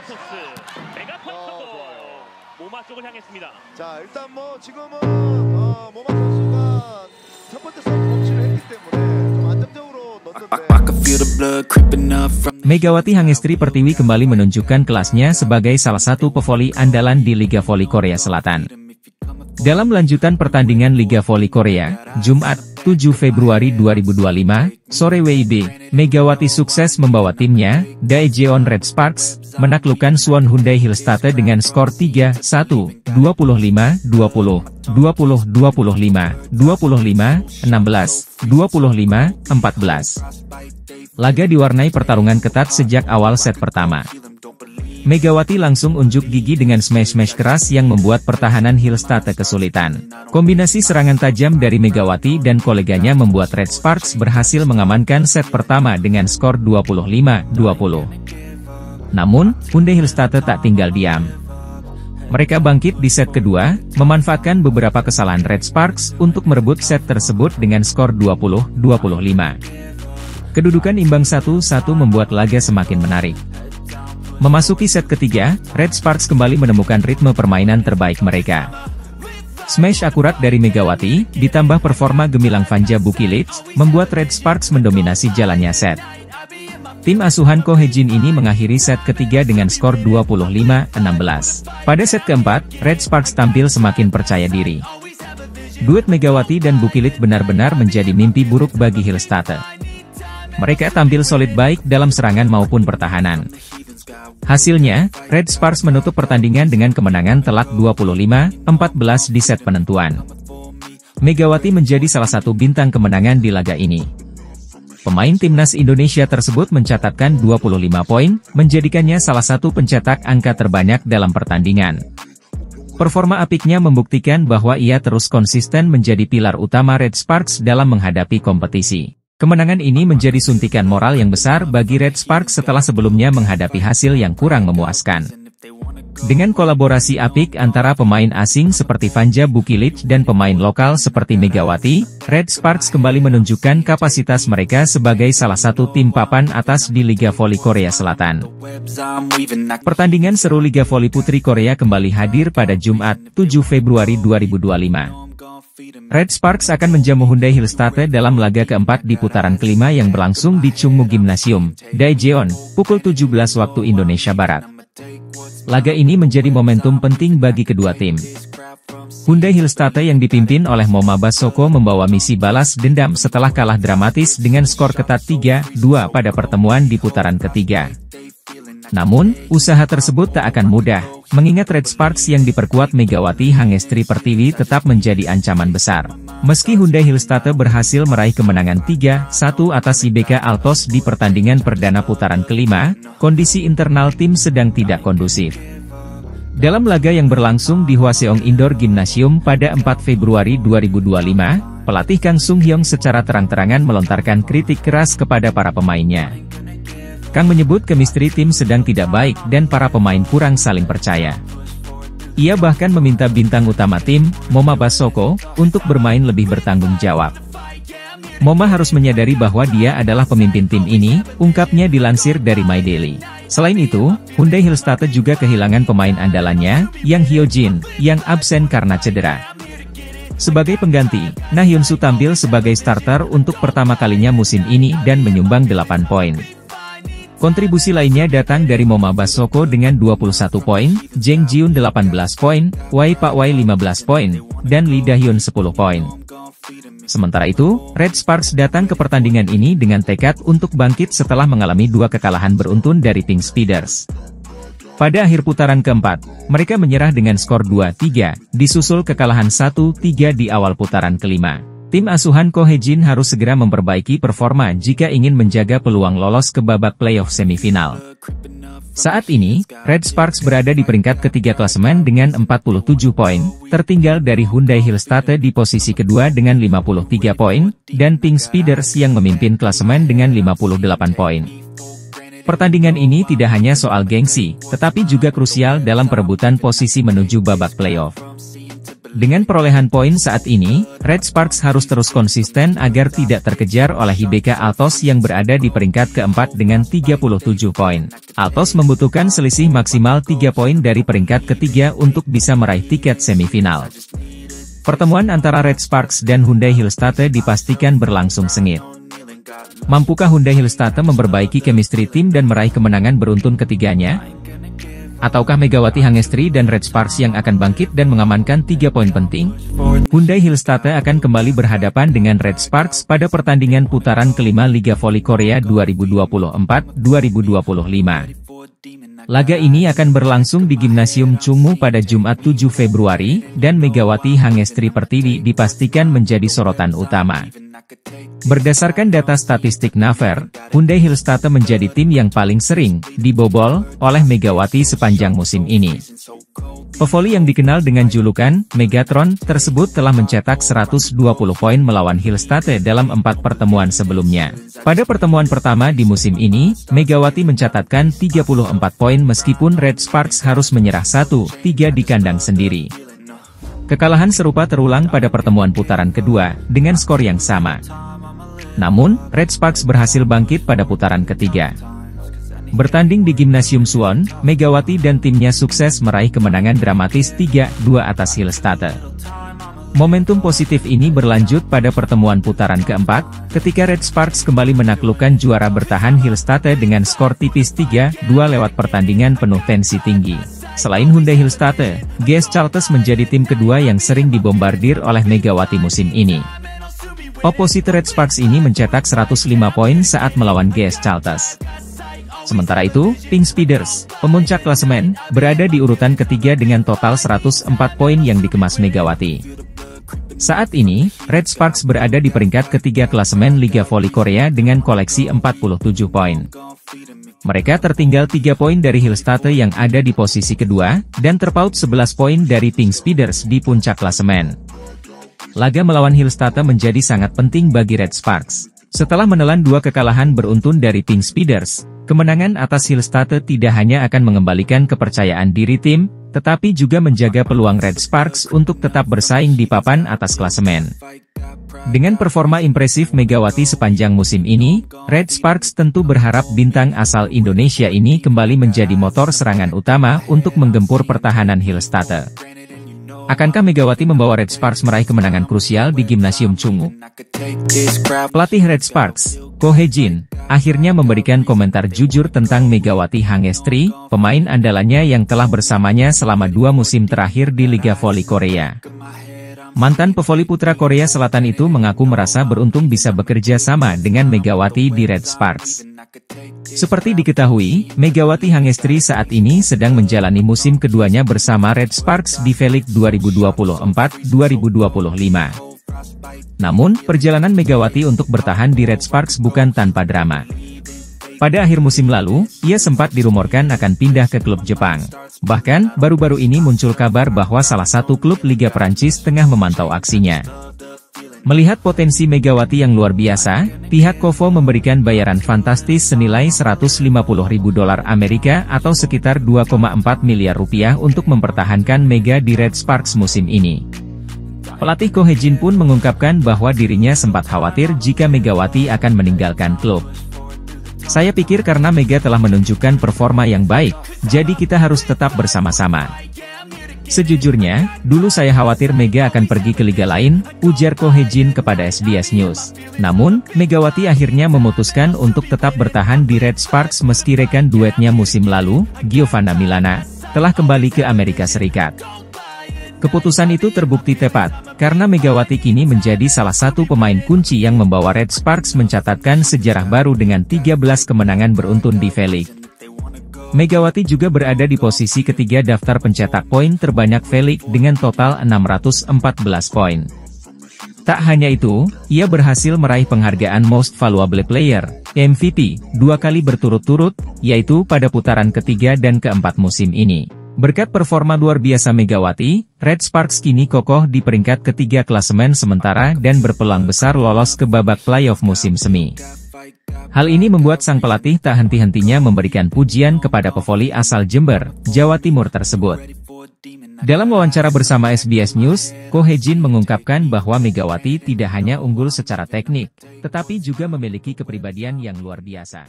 토스 메가 펀쳐도 모마 쪽을 향했습니다. 자, 일단 지금은 모마 선수가 첫 번째 서브 범실을 했기 때문에 좀 안정적으로 넣었는데. Megawati Hangestri Pertiwi kembali menunjukkan kelasnya sebagai salah satu pevoli andalan di Liga Voli Korea Selatan. Dalam lanjutan pertandingan Liga Voli Korea, Jumat, 7 Februari 2025, sore WIB, Megawati sukses membawa timnya, Daejeon Red Sparks, menaklukkan Suwon Hyundai Hillstate dengan skor 3-1, 25-20, 20-25, 25-16, 25-14. Laga diwarnai pertarungan ketat sejak awal set pertama. Megawati langsung unjuk gigi dengan smash-smash keras yang membuat pertahanan Hillstate kesulitan. Kombinasi serangan tajam dari Megawati dan koleganya membuat Red Sparks berhasil mengamankan set pertama dengan skor 25-20. Namun, Hyundai Hillstate tak tinggal diam. Mereka bangkit di set kedua, memanfaatkan beberapa kesalahan Red Sparks untuk merebut set tersebut dengan skor 20-25. Kedudukan imbang 1-1 membuat laga semakin menarik. Memasuki set ketiga, Red Sparks kembali menemukan ritme permainan terbaik mereka. Smash akurat dari Megawati, ditambah performa gemilang Vanja Bukilic, membuat Red Sparks mendominasi jalannya set. Tim asuhan Ko Hye-jin ini mengakhiri set ketiga dengan skor 25-16. Pada set keempat, Red Sparks tampil semakin percaya diri. Duet Megawati dan Bukilic benar-benar menjadi mimpi buruk bagi Hillstate. Mereka tampil solid baik dalam serangan maupun pertahanan. Hasilnya, Red Sparks menutup pertandingan dengan kemenangan telak 25-14 di set penentuan. Megawati menjadi salah satu bintang kemenangan di laga ini. Pemain timnas Indonesia tersebut mencatatkan 25 poin, menjadikannya salah satu pencetak angka terbanyak dalam pertandingan. Performa apiknya membuktikan bahwa ia terus konsisten menjadi pilar utama Red Sparks dalam menghadapi kompetisi. Kemenangan ini menjadi suntikan moral yang besar bagi Red Sparks setelah sebelumnya menghadapi hasil yang kurang memuaskan. Dengan kolaborasi apik antara pemain asing seperti Vanja Bukilic dan pemain lokal seperti Megawati, Red Sparks kembali menunjukkan kapasitas mereka sebagai salah satu tim papan atas di Liga Voli Korea Selatan. Pertandingan seru Liga Voli Putri Korea kembali hadir pada Jumat, 7 Februari 2025. Red Sparks akan menjamu Hyundai Hillstate dalam laga keempat di putaran kelima yang berlangsung di Chungmu Gymnasium, Daejeon, pukul 17 waktu Indonesia Barat. Laga ini menjadi momentum penting bagi kedua tim. Hyundai Hillstate yang dipimpin oleh Moma Basoko membawa misi balas dendam setelah kalah dramatis dengan skor ketat 3-2 pada pertemuan di putaran ketiga. Namun, usaha tersebut tak akan mudah, mengingat Red Sparks yang diperkuat Megawati Hangestri Pertiwi tetap menjadi ancaman besar. Meski Hyundai Hillstate berhasil meraih kemenangan 3-1 atas IBK Altos di pertandingan perdana putaran kelima, kondisi internal tim sedang tidak kondusif. Dalam laga yang berlangsung di Hwaseong Indoor Gymnasium pada 4 Februari 2025, pelatih Kang Sung Hyong secara terang-terangan melontarkan kritik keras kepada para pemainnya. Kang menyebut kemistri tim sedang tidak baik dan para pemain kurang saling percaya. Ia bahkan meminta bintang utama tim, Moma Basoko, untuk bermain lebih bertanggung jawab. Moma harus menyadari bahwa dia adalah pemimpin tim ini, ungkapnya dilansir dari My Daily. Selain itu, Hyundai Hillstate juga kehilangan pemain andalannya, Yang Hyojin, yang absen karena cedera. Sebagai pengganti, Na Hyun-soo tampil sebagai starter untuk pertama kalinya musim ini dan menyumbang 8 poin. Kontribusi lainnya datang dari Moma Basoko dengan 21 poin, Jeng Jiun 18 poin, Wai Pak Wai 15 poin, dan Lee Da-hyun 10 poin. Sementara itu, Red Sparks datang ke pertandingan ini dengan tekad untuk bangkit setelah mengalami 2 kekalahan beruntun dari Pink Speeders. Pada akhir putaran keempat, mereka menyerah dengan skor 2-3, disusul kekalahan 1-3 di awal putaran kelima. Tim asuhan Ko Hye-jin harus segera memperbaiki performa jika ingin menjaga peluang lolos ke babak playoff semifinal. Saat ini, Red Sparks berada di peringkat ketiga klasemen dengan 47 poin, tertinggal dari Hyundai Hillstate di posisi kedua dengan 53 poin, dan Pink Speeders yang memimpin klasemen dengan 58 poin. Pertandingan ini tidak hanya soal gengsi, tetapi juga krusial dalam perebutan posisi menuju babak playoff. Dengan perolehan poin saat ini, Red Sparks harus terus konsisten agar tidak terkejar oleh IBK Altos yang berada di peringkat keempat dengan 37 poin. Altos membutuhkan selisih maksimal 3 poin dari peringkat ketiga untuk bisa meraih tiket semifinal. Pertemuan antara Red Sparks dan Hyundai Hillstate dipastikan berlangsung sengit. Mampukah Hyundai Hillstate memperbaiki chemistry tim dan meraih kemenangan beruntun ketiganya? Ataukah Megawati Hangestri dan Red Sparks yang akan bangkit dan mengamankan 3 poin penting? Hyundai Hillstate akan kembali berhadapan dengan Red Sparks pada pertandingan putaran kelima Liga Voli Korea 2024-2025. Laga ini akan berlangsung di Gimnasium Chungmu pada Jumat 7 Februari, dan Megawati Hangestri Pertiwi dipastikan menjadi sorotan utama. Berdasarkan data statistik Naver, Hyundai Hillstate menjadi tim yang paling sering dibobol oleh Megawati sepanjang musim ini. Pevoli yang dikenal dengan julukan Megatron tersebut telah mencetak 120 poin melawan Hillstate dalam 4 pertemuan sebelumnya. Pada pertemuan pertama di musim ini, Megawati mencatatkan 34 poin meskipun Red Sparks harus menyerah 1-3 di kandang sendiri. Kekalahan serupa terulang pada pertemuan putaran kedua, dengan skor yang sama. Namun, Red Sparks berhasil bangkit pada putaran ketiga. Bertanding di Gimnasium Suwon, Megawati dan timnya sukses meraih kemenangan dramatis 3-2 atas Hillstate. Momentum positif ini berlanjut pada pertemuan putaran keempat, ketika Red Sparks kembali menaklukkan juara bertahan Hillstate dengan skor tipis 3-2 lewat pertandingan penuh tensi tinggi. Selain Hyundai Hillstate, GS Chalters menjadi tim kedua yang sering dibombardir oleh Megawati musim ini. Opposite Red Sparks ini mencetak 105 poin saat melawan GS Chalters. Sementara itu, Pink Speeders, pemuncak klasemen, berada di urutan ketiga dengan total 104 poin yang dikemas Megawati. Saat ini, Red Sparks berada di peringkat ketiga klasemen Liga Voli Korea dengan koleksi 47 poin. Mereka tertinggal 3 poin dari Hillstate yang ada di posisi kedua, dan terpaut 11 poin dari Pink Speeders di puncak klasemen. Laga melawan Hillstate menjadi sangat penting bagi Red Sparks. Setelah menelan 2 kekalahan beruntun dari Pink Speeders, kemenangan atas Hillstate tidak hanya akan mengembalikan kepercayaan diri tim, tetapi juga menjaga peluang Red Sparks untuk tetap bersaing di papan atas klasemen. Dengan performa impresif Megawati sepanjang musim ini, Red Sparks tentu berharap bintang asal Indonesia ini kembali menjadi motor serangan utama untuk menggempur pertahanan Hillstate. Akankah Megawati membawa Red Sparks meraih kemenangan krusial di Gimnasium Chungmu? Pelatih Red Sparks, Ko Hye-jin, akhirnya memberikan komentar jujur tentang Megawati Hangestri, pemain andalannya yang telah bersamanya selama 2 musim terakhir di Liga Voli Korea. Mantan pevoli putra Korea Selatan itu mengaku merasa beruntung bisa bekerja sama dengan Megawati di Red Sparks. Seperti diketahui, Megawati Hangestri saat ini sedang menjalani musim keduanya bersama Red Sparks di V-League 2024-2025. Namun, perjalanan Megawati untuk bertahan di Red Sparks bukan tanpa drama. Pada akhir musim lalu, ia sempat dirumorkan akan pindah ke klub Jepang. Bahkan, baru-baru ini muncul kabar bahwa salah satu klub Liga Perancis tengah memantau aksinya. Melihat potensi Megawati yang luar biasa, pihak Kovo memberikan bayaran fantastis senilai $150.000 Amerika atau sekitar 2,4 miliar rupiah untuk mempertahankan Mega di Red Sparks musim ini. Pelatih Ko Hye-jin pun mengungkapkan bahwa dirinya sempat khawatir jika Megawati akan meninggalkan klub. Saya pikir karena Mega telah menunjukkan performa yang baik, jadi kita harus tetap bersama-sama. Sejujurnya, dulu saya khawatir Mega akan pergi ke liga lain, ujar Ko Hye-jin kepada SBS News. Namun, Megawati akhirnya memutuskan untuk tetap bertahan di Red Sparks meski rekan duetnya musim lalu, Giovanna Milana, telah kembali ke Amerika Serikat. Keputusan itu terbukti tepat, karena Megawati kini menjadi salah satu pemain kunci yang membawa Red Sparks mencatatkan sejarah baru dengan 13 kemenangan beruntun di V-League. Megawati juga berada di posisi ketiga daftar pencetak poin terbanyak V-League dengan total 614 poin. Tak hanya itu, ia berhasil meraih penghargaan Most Valuable Player, MVP, 2 kali berturut-turut, yaitu pada putaran ketiga dan keempat musim ini. Berkat performa luar biasa Megawati, Red Sparks kini kokoh di peringkat ketiga klasemen sementara dan berpeluang besar lolos ke babak playoff musim semi. Hal ini membuat sang pelatih tak henti-hentinya memberikan pujian kepada pevoli asal Jember, Jawa Timur tersebut. Dalam wawancara bersama SBS News, Ko Hye-jin mengungkapkan bahwa Megawati tidak hanya unggul secara teknik, tetapi juga memiliki kepribadian yang luar biasa.